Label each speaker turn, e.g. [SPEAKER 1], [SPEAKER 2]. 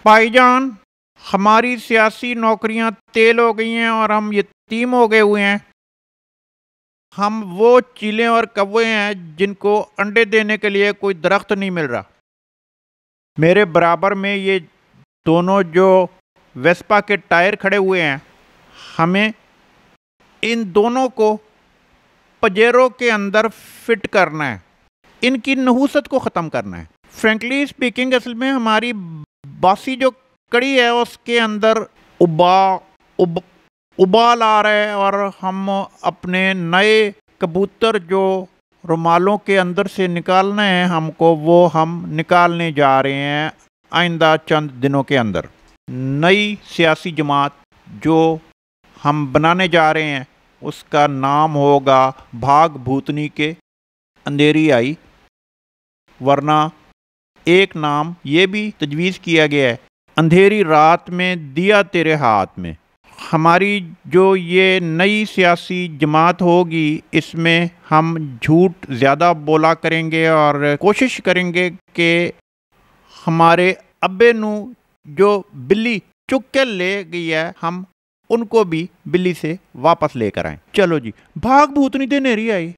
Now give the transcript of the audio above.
[SPEAKER 1] भाईजान, हमारी सियासी नौकरियां तेल हो गई हैं और हम यतीम हो गए हुए हैं। हम वो चीलें और कौवे हैं जिनको अंडे देने के लिए कोई दरख्त नहीं मिल रहा। मेरे बराबर में ये दोनों जो वेस्पा के टायर खड़े हुए हैं, हमें इन दोनों को पजेरों के अंदर फिट करना है, इनकी नहूसत को ख़त्म करना है। फ्रेंकली स्पीकिंग, असल में हमारी बासी जो कड़ी है उसके अंदर उबाल आ रहा है और हम अपने नए कबूतर जो रुमालों के अंदर से निकालना है हमको, वो हम निकालने जा रहे हैं आइंदा चंद दिनों के अंदर। नई सियासी जमात जो हम बनाने जा रहे हैं उसका नाम होगा भाग भूतनी के अंधेरी आई, वरना एक नाम ये भी तजवीज़ किया गया है, अंधेरी रात में दिया तेरे हाथ में। हमारी जो ये नई सियासी जमात होगी इसमें हम झूठ ज़्यादा बोला करेंगे और कोशिश करेंगे कि हमारे अब्बे नू जो बिल्ली चुक के ले गई है हम उनको भी बिल्ली से वापस लेकर आएं। चलो जी, भाग भूतनी ते नेरी आई।